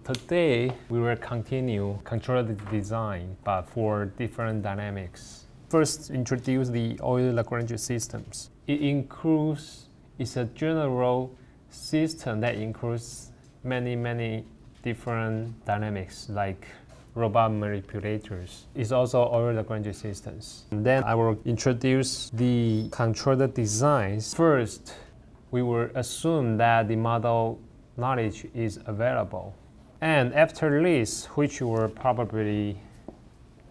today we will continue control the design, but for different dynamics. First, introduce the Euler-lagrange systems. It's a general system that includes many different dynamics like robot manipulators. It's also Euler-lagrange systems. And then I will introduce the controller designs. First, we will assume that the model knowledge is available. And after this, which will probably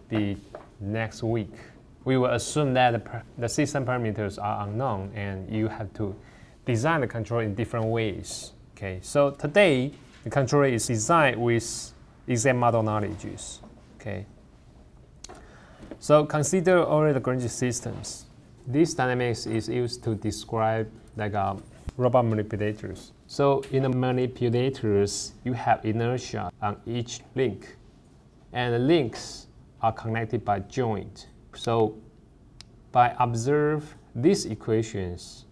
be next week, we will assume that the system parameters are unknown and you have to design the controller in different ways. Okay, so today, the controller is designed with exact model knowledges. Okay, so consider Euler-lagrange systems. This dynamics is used to describe like robot manipulators. So in the manipulators, you have inertia on each link, and the links are connected by joint. So by observe these equations,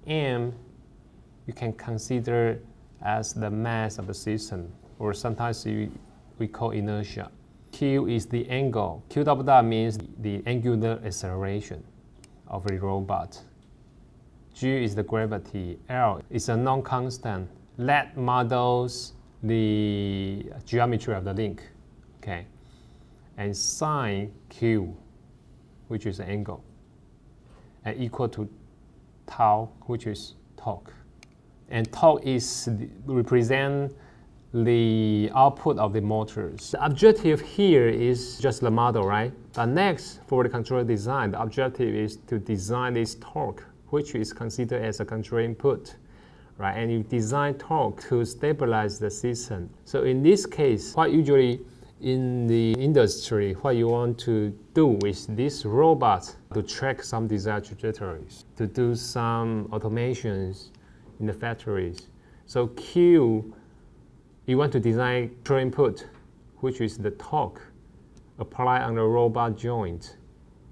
M you can consider as the mass of the system, or sometimes we call inertia. Q is the angle. Q double dot means the angular acceleration of the robot. G is the gravity. L is a non-constant that models the geometry of the link. Okay, and sine Q, which is the angle, and equal to tau, which is torque. And torque is represent the output of the motors. The objective here is just the model, right? But next, for the controller design, the objective is to design this torque, which is considered as a control input, right? And you design torque to stabilize the system. So in this case, what usually in the industry, what you want to do with this robot to track some desired trajectories, to do some automations in the factories. So Q, you want to design control input, which is the torque applied on the robot joint,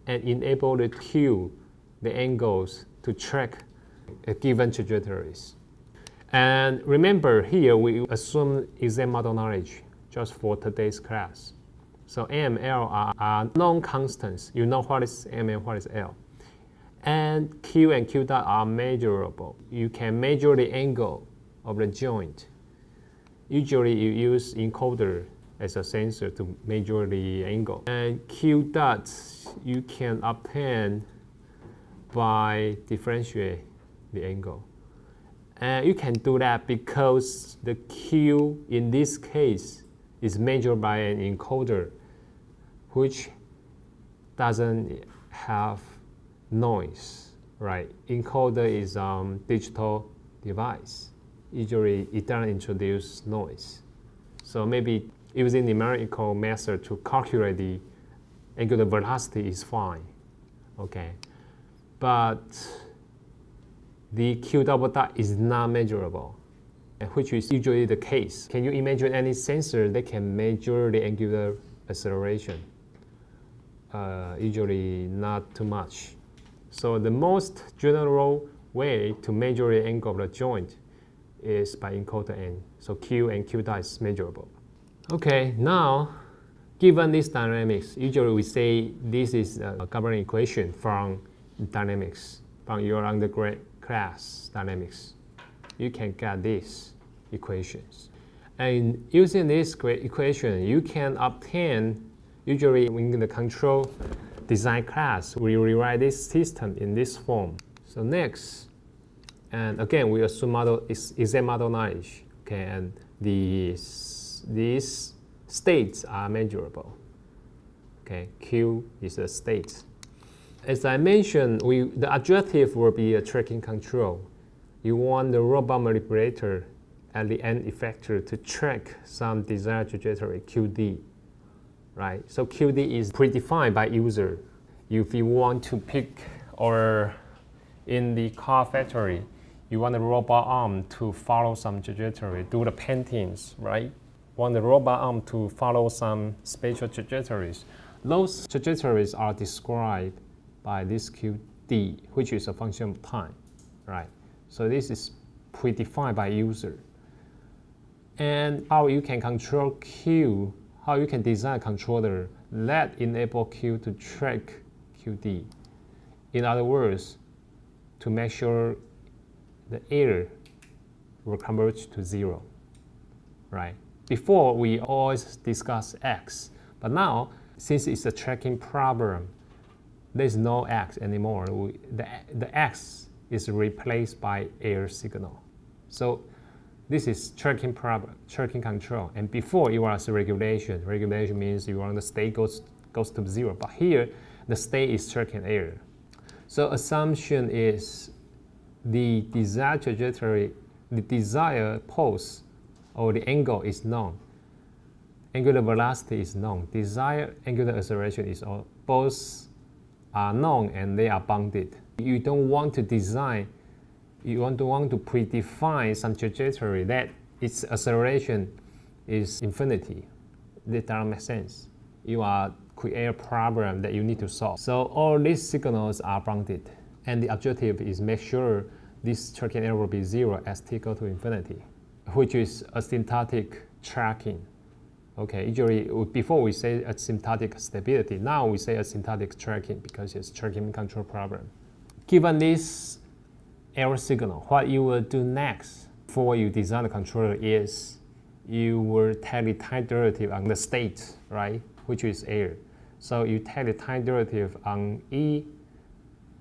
and enable the Q, the angles, to track a given trajectories. And remember here, we assume exact model knowledge just for today's class. So M, L are non-constants. You know what is M and what is L. And Q and Q dot are measurable. You can measure the angle of the joint. Usually you use encoder as a sensor to measure the angle. And Q dot you can obtain by differentiate the angle. And you can do that because the Q in this case is measured by an encoder which doesn't have noise, right? Encoder is a digital device. Usually it doesn't introduce noise. So maybe using numerical method to calculate the angular velocity is fine, okay? But the Q double dot is not measurable, which is usually the case. Can you imagine any sensor that can measure the angular acceleration? Usually not too much. So the most general way to measure the angle of the joint is by encoder N. So Q and Q dot is measurable. Okay, now given this dynamics, usually we say this is a governing equation from dynamics, from your undergrad class dynamics. You can get these equations. And using this equation, you can obtain, usually in the control design class, we rewrite this system in this form. So next, and again, we assume model is exact model knowledge, okay, and these states are measurable. Okay, Q is a state. As I mentioned, the objective will be a tracking control. You want the robot manipulator at the end effector to track some desired trajectory, QD, right? So QD is predefined by user. If you want to pick, or in the car factory, you want the robot arm to follow some trajectory, do the paintings, right? Want the robot arm to follow some spatial trajectories. Those trajectories are described by this QD, which is a function of time, right? So this is predefined by user. And how you can control Q, how you can design a controller that enable Q to track QD. In other words, to make sure the error will converge to 0, right? Before, we always discuss X, but now, since it's a tracking problem, there's no X anymore. The X is replaced by error signal. So this is tracking problem, tracking control. And before, it was regulation. Regulation means you want the state goes to 0. But here, the state is tracking error. So assumption is the desired trajectory, the desired pose, or the angle is known. Angular velocity is known. Desired angular acceleration is all. Both are known and they are bounded. You don't want to design, you want to predefine some trajectory that its acceleration is infinity. That doesn't make sense. You are create a problem that you need to solve. So all these signals are bounded, and the objective is make sure this tracking error will be 0 as t equal to infinity, which is asymptotic tracking. Okay, usually before we say asymptotic stability, now we say asymptotic tracking because it's tracking control problem. Given this error signal, what you will do next before you design the controller is you will take the time derivative on the state, right, which is error. So you take the time derivative on E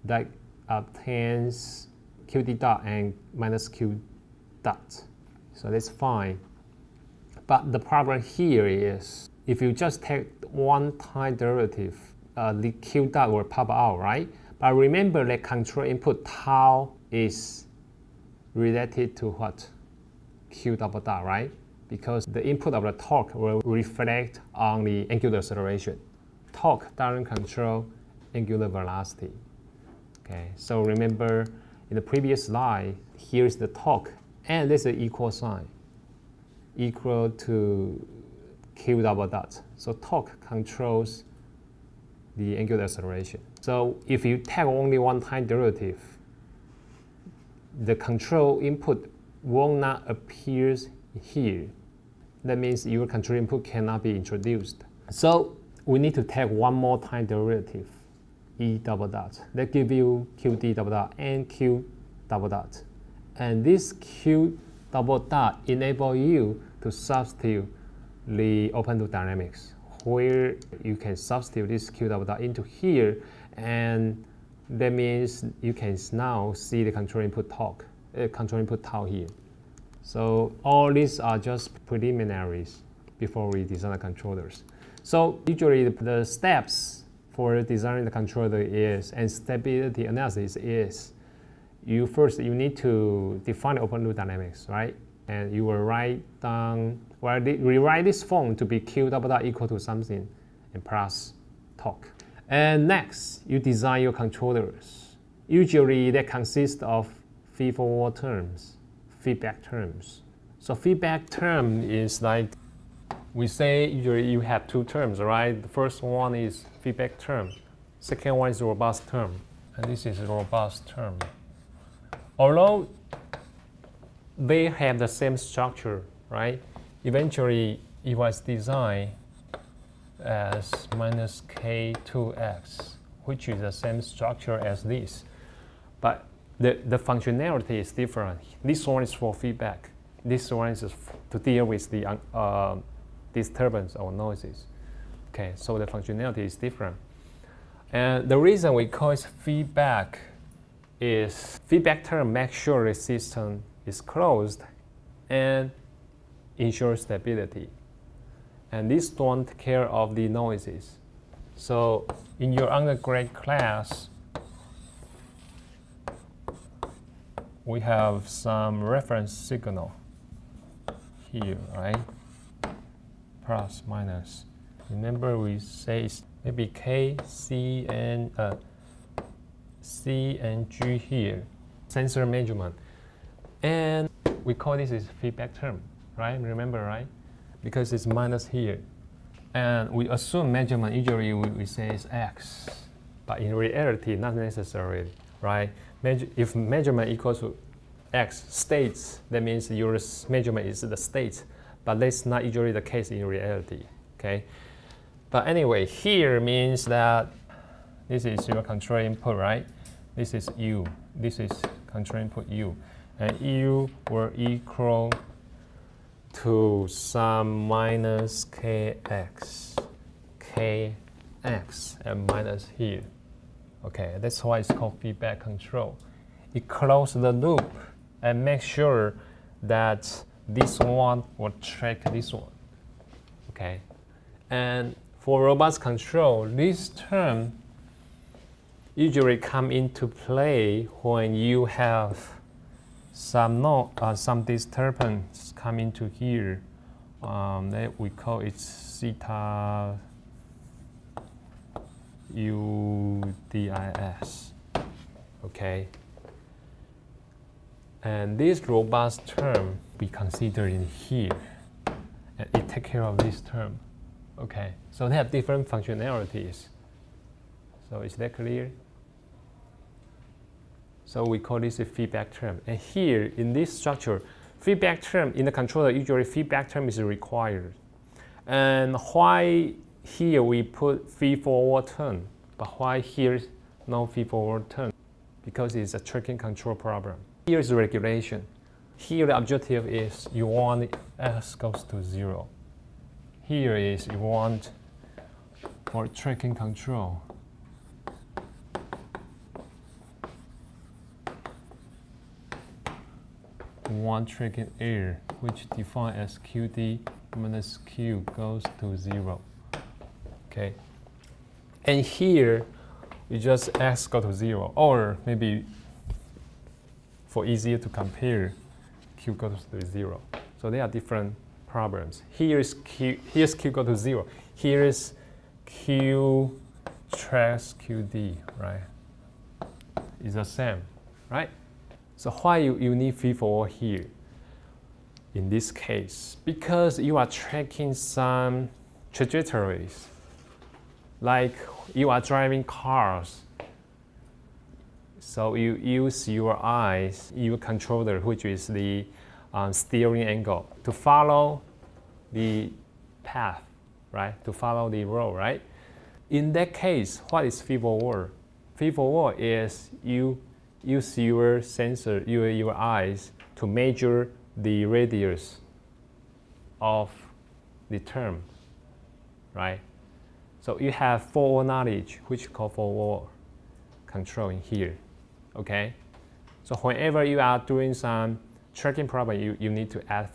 that obtains QD dot and minus Q dot. So that's fine. But the problem here is if you just take one time derivative, the Q dot will pop out, right? But remember that control input tau is related to what? Q double dot, right? Because the input of the torque will reflect on the angular acceleration. Torque doesn't control angular velocity. Okay, so remember in the previous slide, here's the torque, and there's an equal sign, equal to Q double dot. So torque controls the angular acceleration. So if you take only one time derivative, the control input will not appear here. That means your control input cannot be introduced. So we need to take one more time derivative, E double dot. That gives you QD double dot and Q double dot. And this Q double dot enable you to substitute the open loop dynamics, where you can substitute this Q double dot into here, and that means you can now see the control input torque, control input tau here. So all these are just preliminaries before we design the controllers. So usually the steps for designing the controller is, and stability analysis is, you need to define the open loop dynamics, right? And you will write down, well, rewrite this form to be Q double dot equal to something and plus torque. And next, you design your controllers. Usually they consist of feed-forward terms, feedback terms. So feedback term is like, we say usually you have two terms, right? The first one is feedback term. Second one is robust term. And this is a robust term. Although they have the same structure, right? Eventually, it was designed as minus K2x, which is the same structure as this. But the functionality is different. This one is for feedback. This one is to deal with the disturbance or noises. Okay, so the functionality is different. And the reason we call it feedback is feedback term makes sure the system is closed and ensures stability. And this don't take care of the noises. So in your undergrad class, we have some reference signal here, right? Plus, minus. Remember we say it's maybe K, C, and G here. Sensor measurement. And we call this is feedback term, right? Remember, right? Because it's minus here. And we assume measurement, usually we say is X. But in reality, not necessarily, right? If measurement equals to X states, that means your measurement is the state. but that's not usually the case in reality, okay? But anyway, here means that this is your control input, right? This is U. This is control input U. And U will equal to some minus kx, and minus here. Okay, that's why it's called feedback control. It closes the loop and makes sure that this one will track this one. Okay, and for robust control, this term usually come into play when you have some disturbance come into here. That we call it theta udis. Okay. And this robust term we consider in here, and it takes care of this term. Okay. So they have different functionalities. So is that clear? So we call this a feedback term. And here in this structure, feedback term in the controller, usually feedback term is required. And why here we put feed-forward term, but why here no feed-forward term? Because it's a tracking control problem. Here is regulation. Here the objective is you want s goes to 0. Here is you want for tracking control. One tracking error, which defined as qd minus q goes to 0. Okay, and here we just x go to 0, or maybe for easier to compare, q goes to 0. So there are different problems. Here's q go to 0. Here is q tracks qd, right? It's the same, right? So why you need feed-forward here in this case? Because you are tracking some trajectories. Like you are driving cars. So you use your eyes, your controller, which is the steering angle, to follow the path, right? To follow the road, right? In that case, what is feed-forward? Feed-forward is you use your sensor, your eyes, to measure the radius of the term, right? So you have forward knowledge, which is called forward control in here, okay? So whenever you are doing some tracking problem, you need to add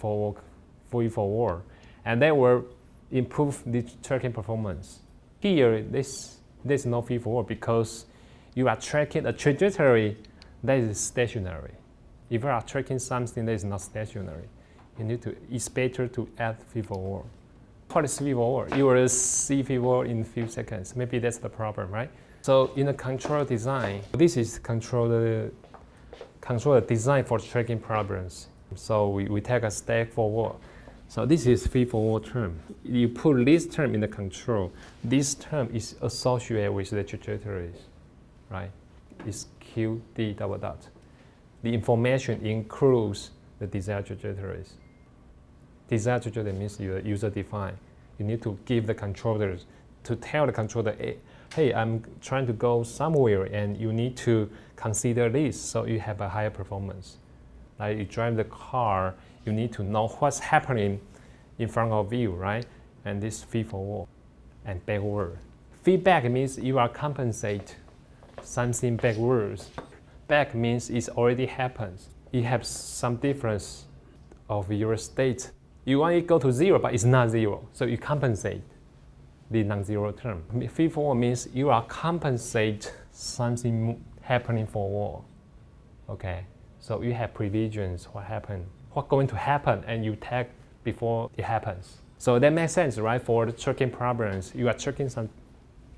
feed-forward, and that will improve the tracking performance. Here, there's no feed-forward because you are tracking a trajectory that is stationary. If you are tracking something that is not stationary, it's better to add feed-forward. What is feed-forward? You will see feed-forward in a few seconds. Maybe that's the problem, right? So in the controller design, this is controller design for tracking problems. So we take a step forward. So this is feed-forward term. You put this term in the control. This term is associated with the trajectories, right? Is qd double dot. The information includes the desired trajectories. Desired trajectory means user defined. You need to give the controllers to tell the controller, hey, I'm trying to go somewhere, and you need to consider this so you have a higher performance. Like you drive the car, you need to know what's happening in front of you, right? And this feed-forward and backward. Feedback means you are compensate something backwards. Back means it already happens. It has some difference of your state. You want it to go to 0, but it's not 0. So you compensate the non-zero term. Feed-forward means you are compensate something happening forward. Okay. So you have previsions, what's going to happen, and you take before it happens. So that makes sense, right? For the tracking problems, you are tracking some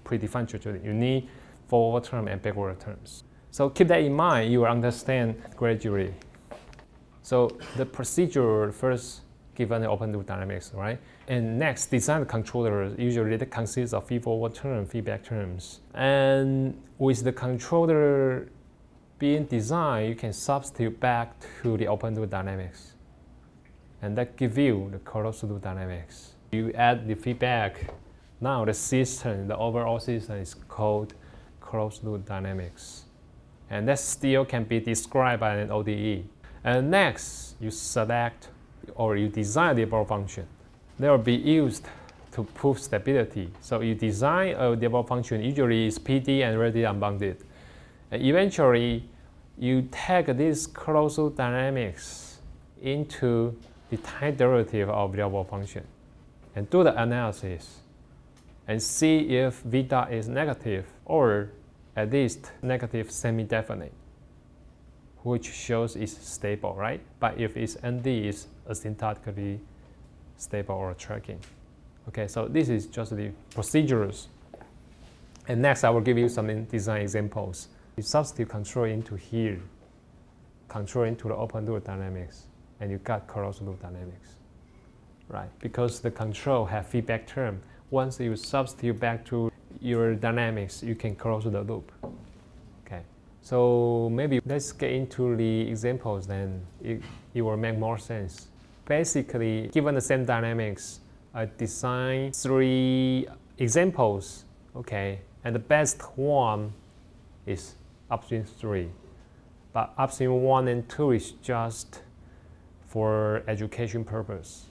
predefined trajectory. You need forward term and backward terms. So keep that in mind, you will understand gradually. So the procedure first given the open loop dynamics, right? And next, design the controller usually that consists of feed-forward term, feedback terms. And with the controller being designed, you can substitute back to the open loop dynamics. and that gives you the closed-loop dynamics. You add the feedback. Now the system, the overall system is called closed-loop dynamics. And that still can be described by an ODE. And next, you select or you design the default function. They will be used to prove stability. So you design a default function, usually it's PD and readily unbounded. And eventually, you take this closed-loop dynamics into the time derivative of the default function and do the analysis and see if V dot is negative or at least negative semi-definite, which shows it's stable, right? But if it's ND, it's asymptotically stable or tracking. Okay, so this is just the procedures. And next, I will give you some design examples. You substitute control into here, control into the open loop dynamics, and you got closed loop dynamics, right? Because the control have feedback term. Once you substitute back to your dynamics, you can close the loop. Okay, so maybe let's get into the examples, then it will make more sense. Basically, given the same dynamics, I design 3 examples, okay, and the best one is upstream 3. But upstream 1 and 2 is just for education purpose.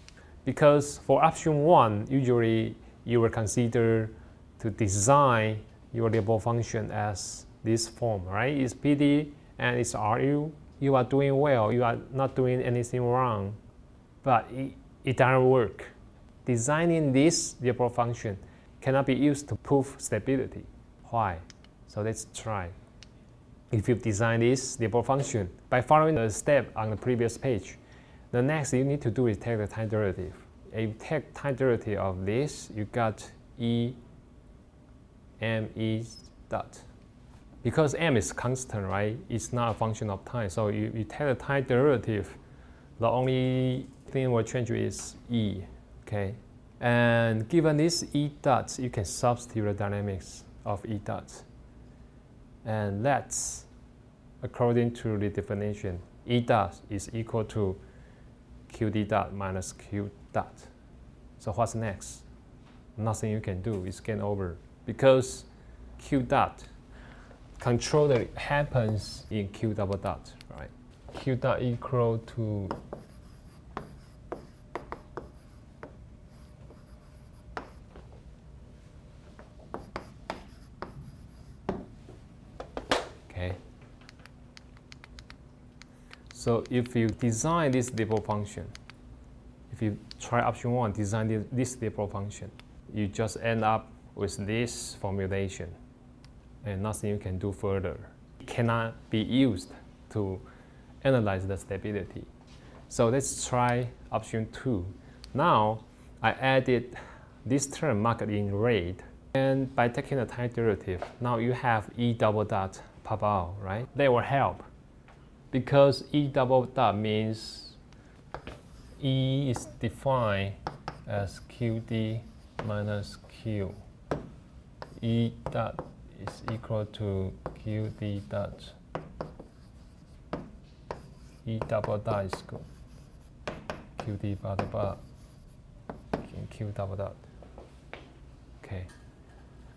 Because for upstream 1, usually you will consider to design your default function as this form, right? It's PD and it's RU. You are doing well, you are not doing anything wrong, but it doesn't work. Designing this default function cannot be used to prove stability. Why? So let's try. If you design this default function by following the step on the previous page, the next you need to do is take the time derivative. If you take time derivative of this, you got E m E dot. Because m is constant, right? It's not a function of time. So you take the time derivative. The only thing will change is E, okay? And given this E dot, you can substitute the dynamics of E dot. And that's, according to the definition, E dot is equal to QD dot minus Q dot. So what's next? Nothing you can do, it's game over. Because Q dot, control that happens in Q double dot, right? Q dot equal to So if you design this default function, if you try option 1, design this default function, you just end up with this formulation and nothing you can do further. It cannot be used to analyze the stability. So let's try option 2. Now I added this term marked in red, and by taking the time derivative, now you have E double dot pop out, right? They will help. Because E double dot means E is defined as QD minus Q. E dot is equal to QD dot. E double dot is equal QD bar bar Q double dot. Okay.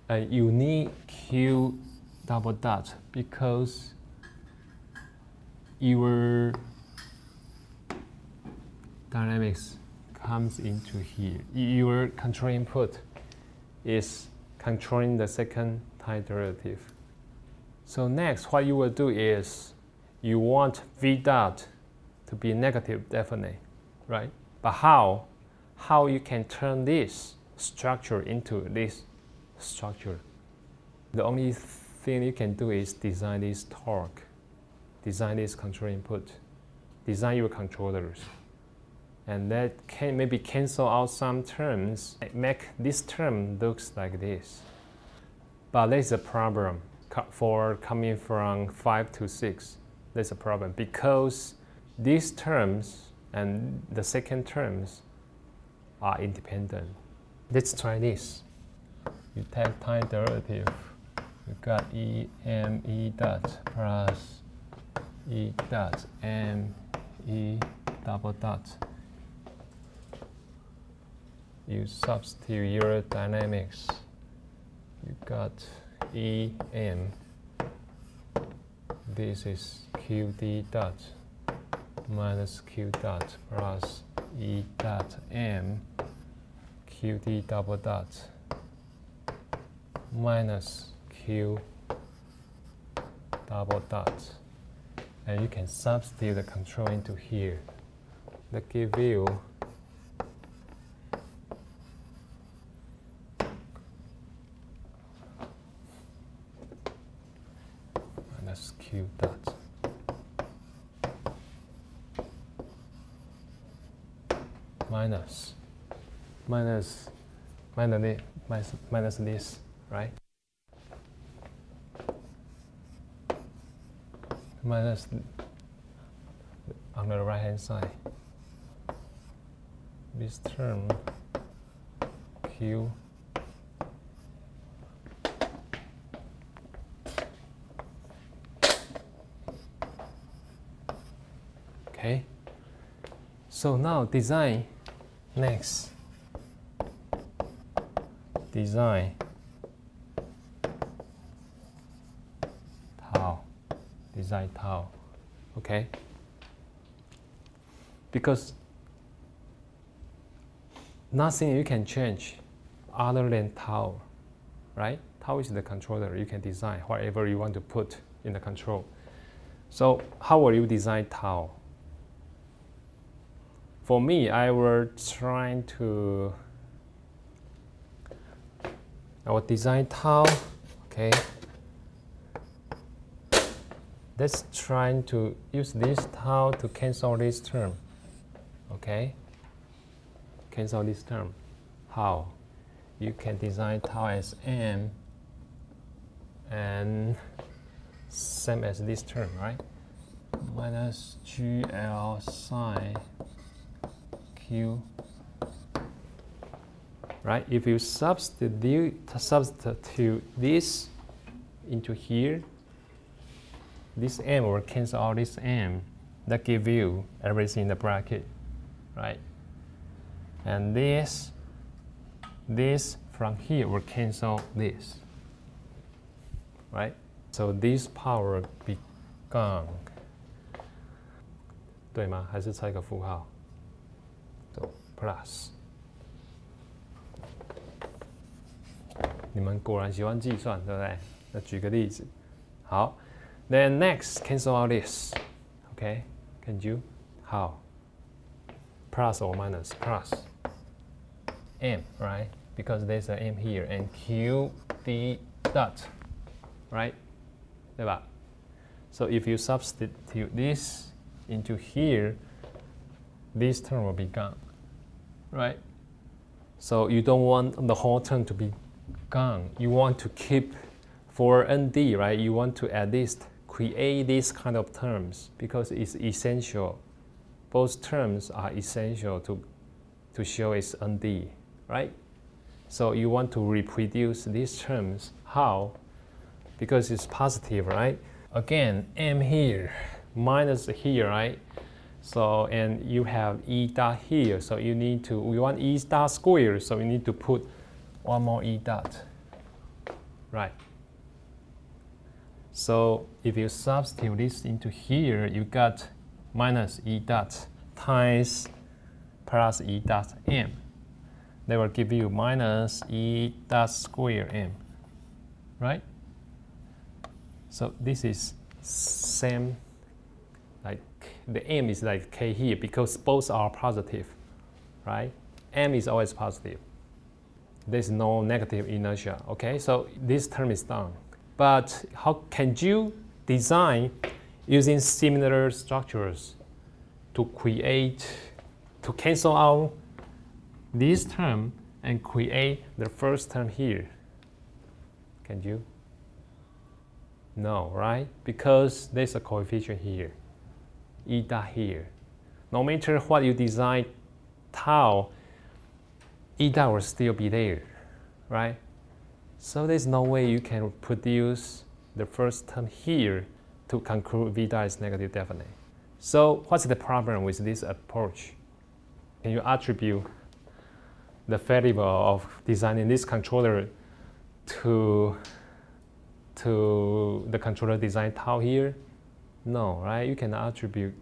And you need Q double dot because your dynamics comes into here. Your control input is controlling the second time derivative. So next, what you will do is you want V dot to be negative definite, right? But how? How you can turn this structure into this structure? The only thing you can do is design this torque. Design this control input, design your controllers, and that can maybe cancel out some terms, make this term looks like this. But there's a problem for coming from 5 to 6. There's a problem because these terms and the second terms are independent. Let's try this. You take time derivative, you got E m E dot plus E dot m E double dot you substitute your dynamics, you got EM. This is QD dot minus Q dot plus E dot M QD double dot minus Q double dot. And you can substitute the control into here. That gives you minus Q dot minus this, right? Minus on the right hand side. This term Q okay. So now design next. Design tau, okay? Because nothing you can change other than tau, right? Tau is the controller. You can design whatever you want to put in the control. So how will you design tau? For me, I will design tau, okay? Let's try to use this tau to cancel this term, okay? Cancel this term. How? You can design tau as M and same as this term, right? Minus GL sine Q, right? If you substitute this into here, this M will cancel out this M. That gives you everything in the bracket, right? And this from here will cancel this, right? So this power will be gone. 对吗？还是猜个负号 ？So plus。你们果然喜欢计算，对不对？那举个例子，好。Then next, cancel out this. Okay, can you? How? Plus or minus? Plus M, right? Because there's an M here and Q D dot, right? 对吧? So if you substitute this into here, this term will be gone, right? So you don't want the whole term to be gone. You want to keep for ND, right? You want to at least create these kind of terms because it's essential. Both terms are essential to show its ND, right? So you want to reproduce these terms. How? Because it's positive, right? Again, M here, minus here, right? So, and you have E dot here, so we want E dot squared, so we need to put one more E dot, right? So if you substitute this into here, you got minus E dot times plus E dot M. They will give you minus E dot square M, right? So this is same, like the M is like K here because both are positive, right? M is always positive. There's no negative inertia, okay? So this term is done. But how can you design using similar structures to cancel out this term and create the first term here? Can you? No, right? Because there's a coefficient here, E dot here. No matter what you design tau, E dot will still be there, right? So there's no way you can produce the first term here to conclude V dot is negative definite. So what's the problem with this approach? Can you attribute the variable of designing this controller to the controller design tau here? No, right? You can attribute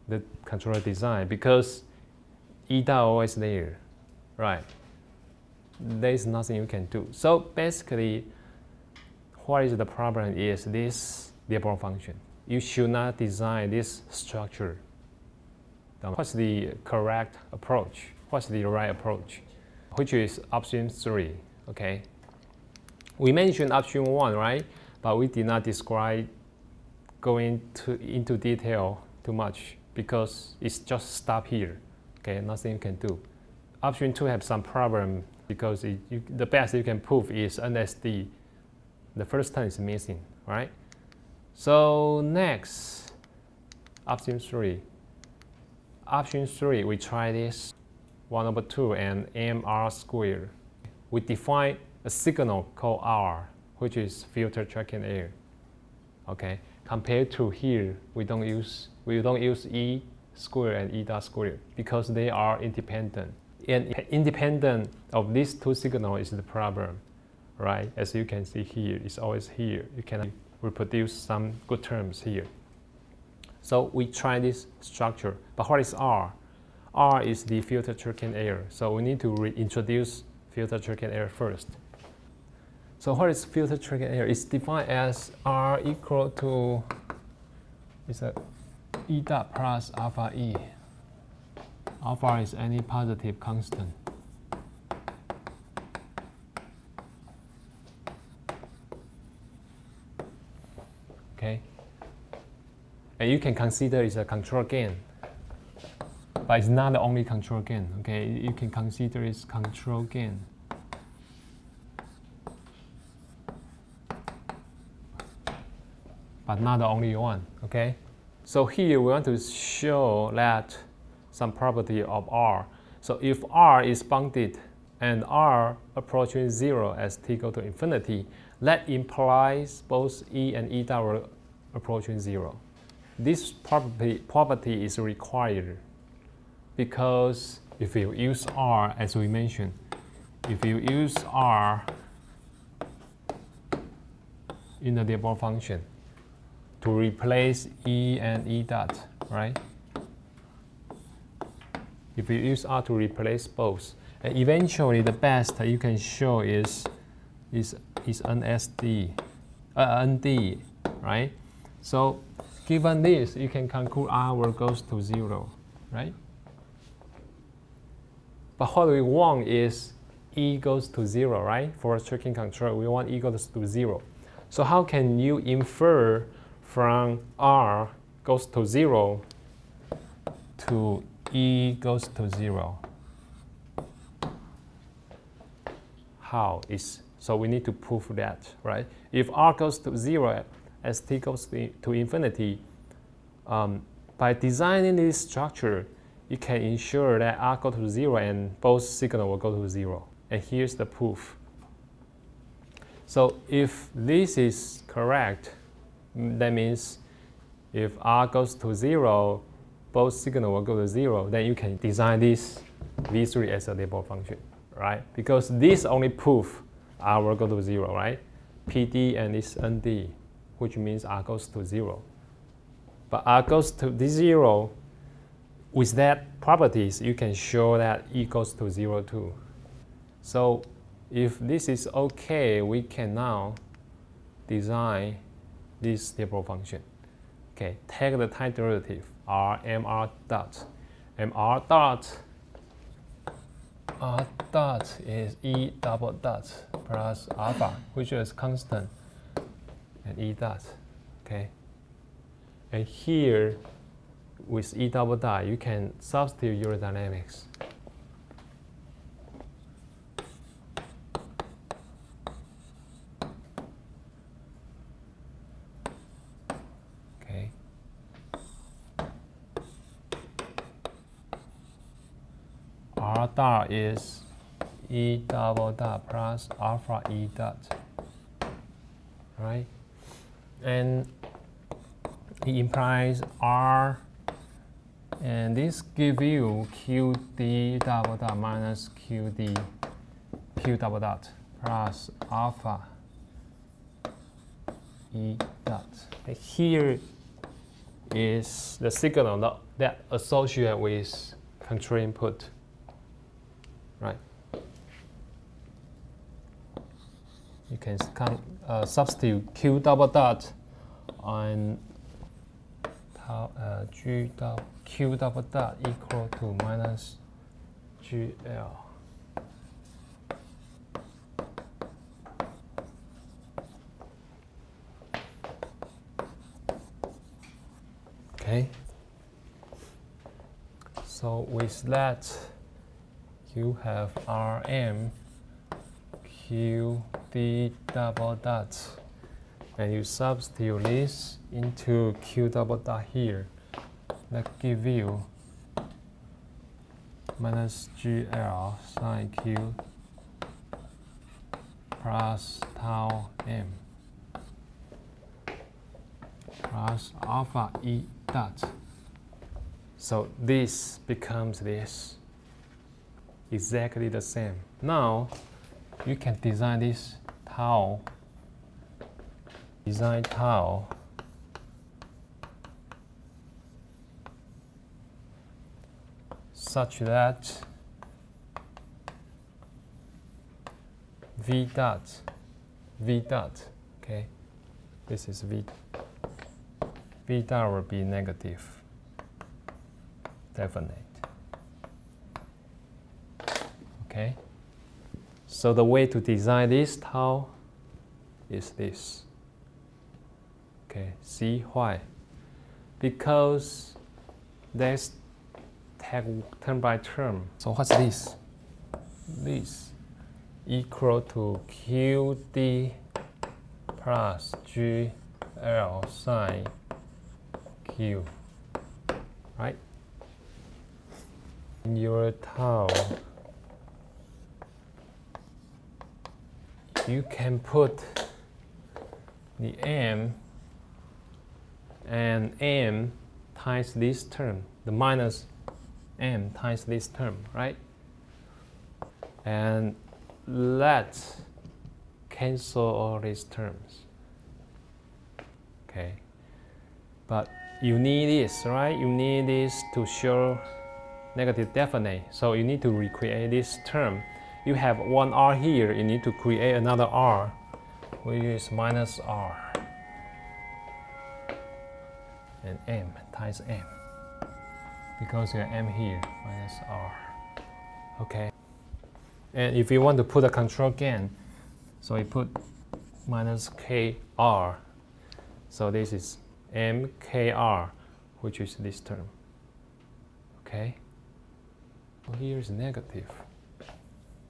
the controller design because eta always there, right? There is nothing you can do. So basically, what is the problem is this Dearborn function. You should not design this structure. What's the correct approach? What's the right approach? Which is option 3, okay? We mentioned option 1, right? But we did not describe going into detail too much because it's just stop here, okay? Nothing you can do. Option 2 have some problem because the best you can prove is NSD. The first term is missing, right? So next, option 3. Option 3, we try this 1/2 and mr squared. We define a signal called R, which is filter tracking error. Okay, compared to here, we don't use E squared and E dot squared because they are independent. And independent of these two signals is the problem, right? As you can see here, it's always here. You can reproduce some good terms here. So we try this structure. But what is R? R is the filter tracking error. So we need to reintroduce filter tracking error first. So what is filter tracking error? It's defined as R equal to E dot plus alpha E. Alpha is any positive constant. Okay. And you can consider it's a control gain. But it's not the only control gain. Okay, you can consider it's control gain. But not the only one. Okay. So here we want to show that some property of R. So if R is bounded and R approaching 0 as t go to infinity, that implies both E and eta will approaching 0. This property is required because if you use R, as we mentioned, if you use R in the Dearborn function to replace E and E dot, right? If you use R to replace both, and eventually the best you can show is NSD, ND, right? So given this, you can conclude R will goes to 0, right? But what we want is E goes to 0, right? For tracking control, we want E goes to 0. So how can you infer from R goes to 0 to E goes to 0? How is, so we need to prove that, right? If R goes to 0 as t goes to infinity, by designing this structure, you can ensure that R goes to 0 and both signals will go to 0. And here's the proof. So if this is correct, that means if R goes to 0, both signals will go to 0, then you can design this V3 as a Dearborn function, right? Because this only proof R will go to 0, right? PD and this ND, which means R goes to 0. But R goes to 0, with that properties, you can show that E goes to 0 too. So if this is okay, we can now design this Dearborn function. Okay, take the time derivative, R mr dot. mr dot, R dot is E double dot plus alpha, which is constant, and E dot, okay? And here, with E double dot, you can substitute Euler dynamics. Okay. R dot is E double dot plus alpha E dot, right? And it implies R And this give you QD double dot minus QD Q double dot plus alpha E dot. And here is the signal that associated with control input, right? You can substitute Q double dot on Q double dot equal to minus GL. Okay. So with that, you have Rm QD double dot, and you substitute this into Q double dot here. That give you minus GL sine Q plus tau M plus alpha E dot. So this becomes this, exactly the same. Now you can design this tau, such that V dot, okay, this is V dot will be negative, definite. Okay, so the way to design this tau is this. Okay, see why? Because there's term by term. So what's this? This equal to QD plus GL sine Q, right? In your tau, you can put the M and M times this term, the minus M times this term, right? And let's cancel all these terms. Okay, but you need this, right? You need this to show negative definite. So you need to recreate this term. You have one R here, you need to create another R, which is minus R. And M times M. Because you have M here, minus R. Okay. And if you want to put a control gain, so you put minus KR. So this is MKR, which is this term. Okay. Well, here is negative.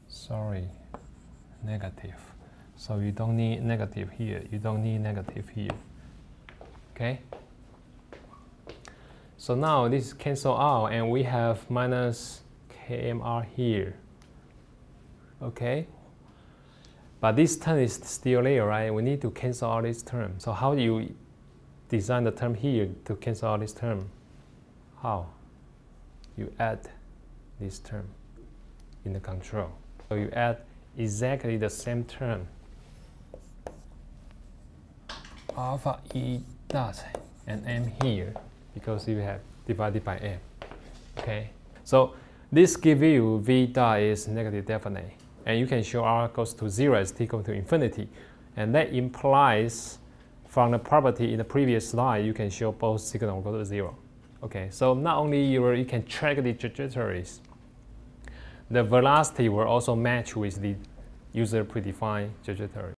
Sorry, negative. So you don't need negative here. You don't need negative here. Okay. So now this cancel out, and we have minus KMR here. Okay. But this term is still there, right? We need to cancel out this term. So how do you design the term here to cancel out this term? How? You add this term in the control. So you add exactly the same term, alpha E dot and M here, because you have divided by M. Okay, so this gives you V dot is negative definite, and you can show R goes to 0 as t equal to infinity, and that implies from the property in the previous slide you can show both signals go to 0. Okay, so not only you can track the trajectories, the velocity will also match with the user predefined trajectory.